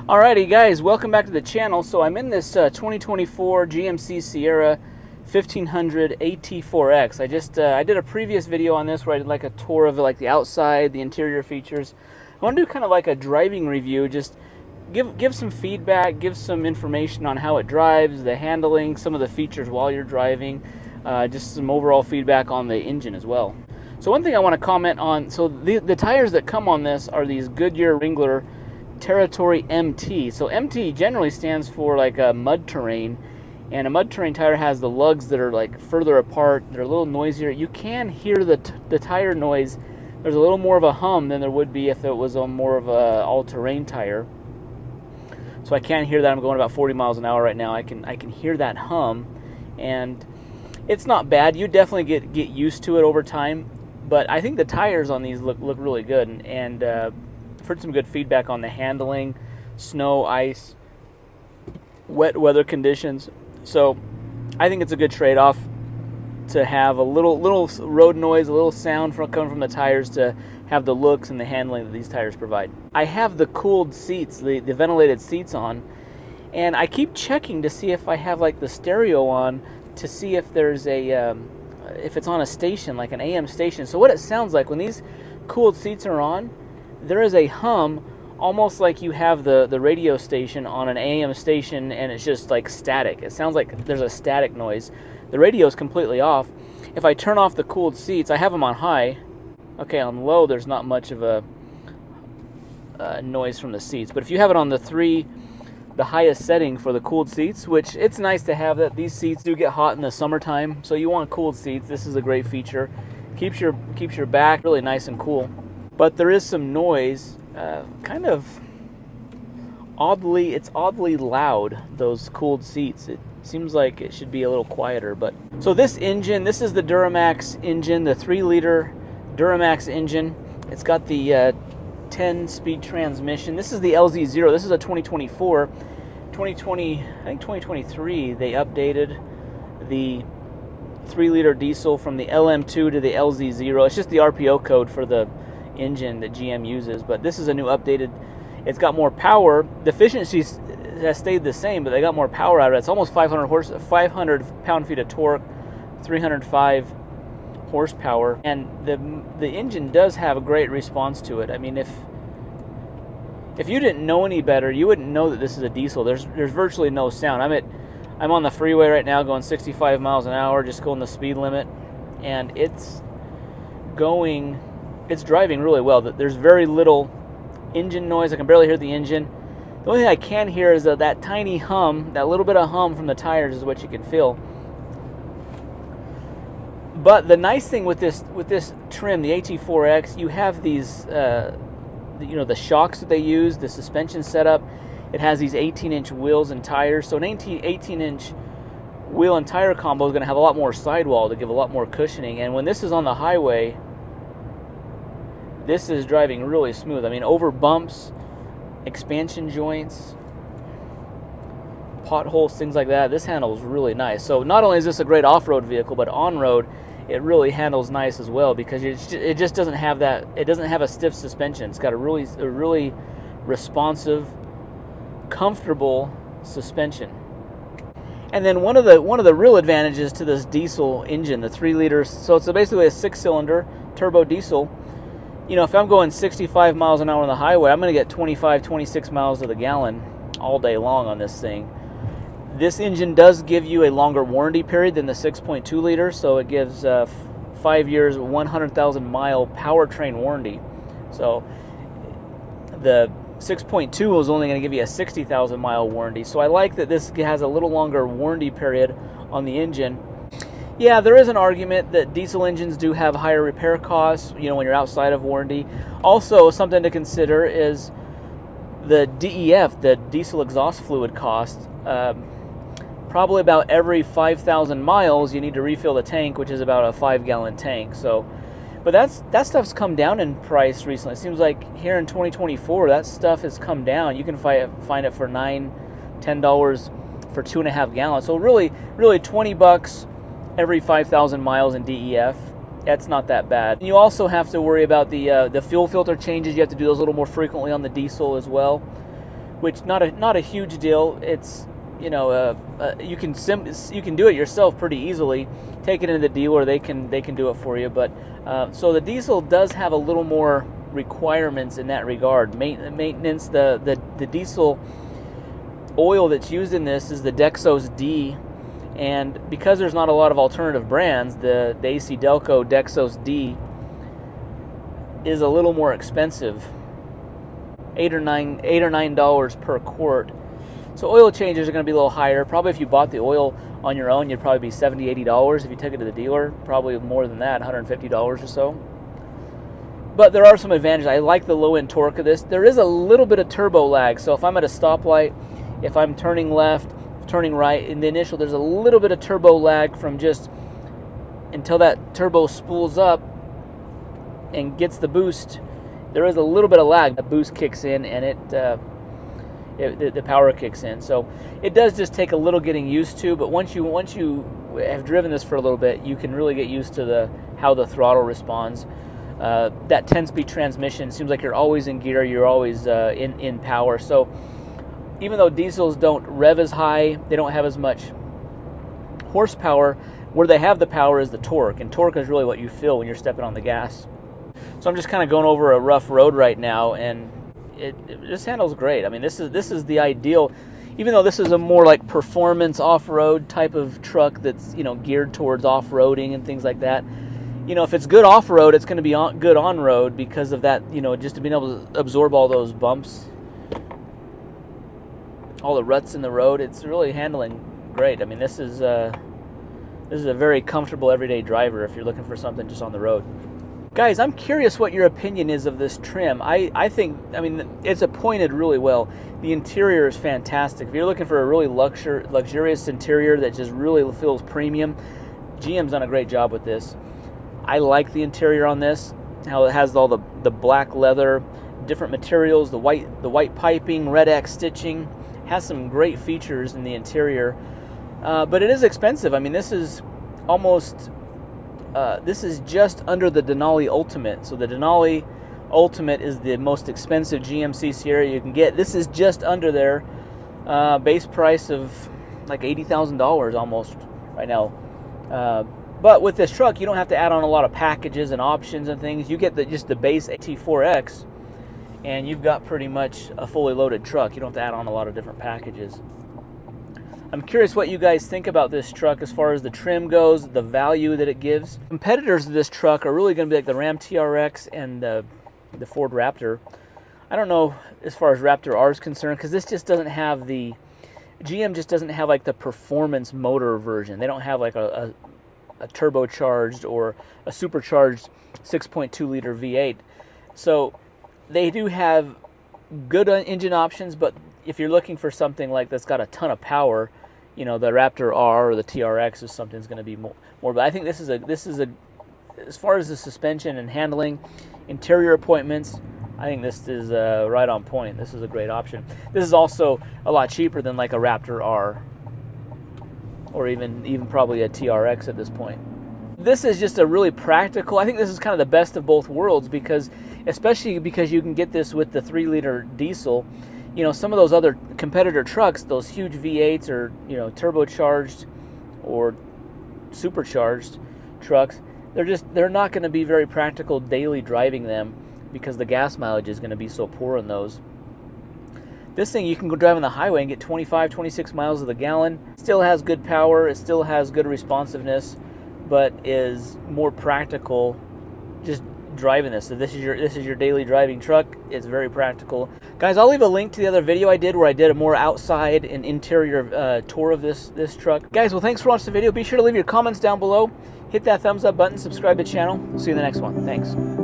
Alrighty guys, welcome back to the channel. So I'm in this 2024 GMC Sierra 1500 AT4X. I did a previous video on this where I did like a tour of like the outside, the interior features. I want to do kind of like a driving review, just give some feedback, give some information on how it drives, the handling, some of the features while you're driving, just some overall feedback on the engine as well. So one thing I want to comment on, so the tires that come on this are these Goodyear Wrangler Territory MT. So MT generally stands for like a mud terrain, and a mud terrain tire has the lugs that are like further apart. They're a little noisier. You can hear the tire noise. There's a little more of a hum than there would be if it was on more of a all-terrain tire. So I can hear that. I'm going about 40 miles an hour right now. I can hear that hum, and it's not bad. You definitely get used to it over time. But I think the tires on these look really good, and I've heard some good feedback on the handling, snow, ice, wet weather conditions. So I think it's a good trade-off to have a little road noise, a little sound coming from the tires, to have the looks and the handling that these tires provide. I have the cooled seats, the ventilated seats on, and I keep checking to see if I have like the stereo on, to see if there's a if it's on a station, like an AM station. So what it sounds like when these cooled seats are on, there is a hum, almost like you have the radio station on an AM station and it's just like static. It sounds like there's a static noise. The radio is completely off. If I turn off the cooled seats, I have them on high. Okay, on low there's not much of a noise from the seats. But if you have it on the highest setting for the cooled seats, which it's nice to have that. These seats do get hot in the summertime, so you want cooled seats. This is a great feature. Keeps your back really nice and cool. But there is some noise, kind of oddly, it's oddly loud, those cooled seats. It seems like it should be a little quieter. But so this engine, this is the Duramax engine, the 3-liter Duramax engine. It's got the 10-speed transmission. This is the LZ0. This is a 2024. 2020, I think 2023, they updated the 3-liter diesel from the LM2 to the LZ0. It's just the RPO code for the engine that GM uses, but this is a new updated. It's got more power. The efficiency has stayed the same, but they got more power out of it. It's almost 500 pound-feet of torque, 305 horsepower, and the engine does have a great response to it. I mean, if you didn't know any better, you wouldn't know that this is a diesel. There's virtually no sound. I'm on the freeway right now going 65 miles an hour, just going the speed limit, and it's driving really well. There's very little engine noise. I can barely hear the engine. The only thing I can hear is that tiny hum, that little bit of hum from the tires is what you can feel. But the nice thing with this trim, the AT4X, you have these, the shocks that they use, the suspension setup. It has these 18-inch wheels and tires. So an 18-inch wheel and tire combo is going to have a lot more sidewall to give a lot more cushioning. And when this is on the highway, this is driving really smooth. I mean, over bumps, expansion joints, potholes, things like that, this handles really nice. So not only is this a great off-road vehicle, but on-road it really handles nice as well, because it just doesn't have that. It doesn't have a stiff suspension. It's got a really responsive, comfortable suspension. And then one of the real advantages to this diesel engine, the 3-liter, so it's basically a 6-cylinder turbo diesel. You know, if I'm going 65 miles an hour on the highway, I'm going to get 25, 26 miles to the gallon all day long on this thing. This engine does give you a longer warranty period than the 6.2 liter, so it gives 5 years, 100,000 mile powertrain warranty. So the 6.2 was only going to give you a 60,000 mile warranty. So I like that this has a little longer warranty period on the engine. Yeah, there is an argument that diesel engines do have higher repair costs, you know, when you're outside of warranty. Also, something to consider is the DEF, the diesel exhaust fluid cost. Probably about every 5,000 miles you need to refill the tank, which is about a 5-gallon tank. So, but that stuff's come down in price recently. It seems like here in 2024 that stuff has come down. You can find it for $9, $10 for 2.5 gallons. So really $20 every 5,000 miles in DEF. That's not that bad. You also have to worry about the fuel filter changes. You have to do those a little more frequently on the diesel as well. which not a huge deal. It's, you know, you can do it yourself pretty easily. Take it into the dealer, they can do it for you. But so the diesel does have a little more requirements in that regard. Maintenance. The diesel oil that's used in this is the Dexos D, and because there's not a lot of alternative brands, the AC Delco Dexos D is a little more expensive, $8 or $9 per quart. So oil changes are going to be a little higher. Probably if you bought the oil on your own, you'd probably be $70, $80. If you took it to the dealer, probably more than that, $150 or so. But there are some advantages. I like the low end torque of this. There is a little bit of turbo lag. So if I'm at a stoplight, if I'm turning left, turning right, in the initial, there's a little bit of turbo lag from just until that turbo spools up and gets the boost. There is a little bit of lag. The boost kicks in and the power kicks in. So it does just take a little getting used to, but once you have driven this for a little bit, you can really get used to how the throttle responds. That 10-speed transmission seems like you're always in gear, you're always in power. So even though diesels don't rev as high, they don't have as much horsepower, where they have the power is the torque, and torque is really what you feel when you're stepping on the gas. So I'm just kind of going over a rough road right now, and it just handles great. I mean, this is the ideal, even though this is a more like performance off-road type of truck that's, you know, geared towards off-roading and things like that. You know, if it's good off-road, it's going to be good on-road because of that, you know, just to being able to absorb all those bumps, all the ruts in the road. It's really handling great. I mean, this is a very comfortable everyday driver if you're looking for something just on the road. Guys, I'm curious what your opinion is of this trim. I think, I mean, it's appointed really well. The interior is fantastic. If you're looking for a really luxurious interior that just really feels premium, GM's done a great job with this. I like the interior on this, how it has all the black leather, different materials, the white piping, Red X stitching. Has some great features in the interior, but it is expensive. I mean, this is almost, this is just under the Denali Ultimate. So the Denali Ultimate is the most expensive GMC Sierra you can get. This is just under their base price of like $80,000 almost right now. But with this truck, you don't have to add on a lot of packages and options and things. You get just the base AT4X, and you've got pretty much a fully loaded truck. You don't have to add on a lot of different packages. I'm curious what you guys think about this truck as far as the trim goes, the value that it gives. Competitors of this truck are really going to be like the Ram TRX and the Ford Raptor. I don't know as far as Raptor R is concerned, because this just doesn't have GM just doesn't have like the performance motor version. They don't have like a turbocharged or a supercharged 6.2 liter V8. So they do have good engine options, but if you're looking for something like that's got a ton of power, you know, the Raptor R or the TRX is something that's going to be more. But I think this is a as far as the suspension and handling, interior appointments, I think this is right on point. This is a great option. This is also a lot cheaper than like a Raptor R or even probably a TRX at this point. This is just a really practical, I think this is kind of the best of both worlds, because especially because you can get this with the 3-liter diesel. You know, some of those other competitor trucks, those huge V8s or, you know, turbocharged or supercharged trucks, they're not going to be very practical daily driving them because the gas mileage is going to be so poor in those. This thing, you can go drive on the highway and get 25, 26 miles of the gallon. It still has good power, it still has good responsiveness, but is more practical just driving this. So this is your daily driving truck. It's very practical. Guys, I'll leave a link to the other video I did where I did a more outside and interior tour of this truck. Guys, well, thanks for watching the video. Be sure to leave your comments down below. Hit that thumbs up button, subscribe to the channel. See you in the next one. Thanks.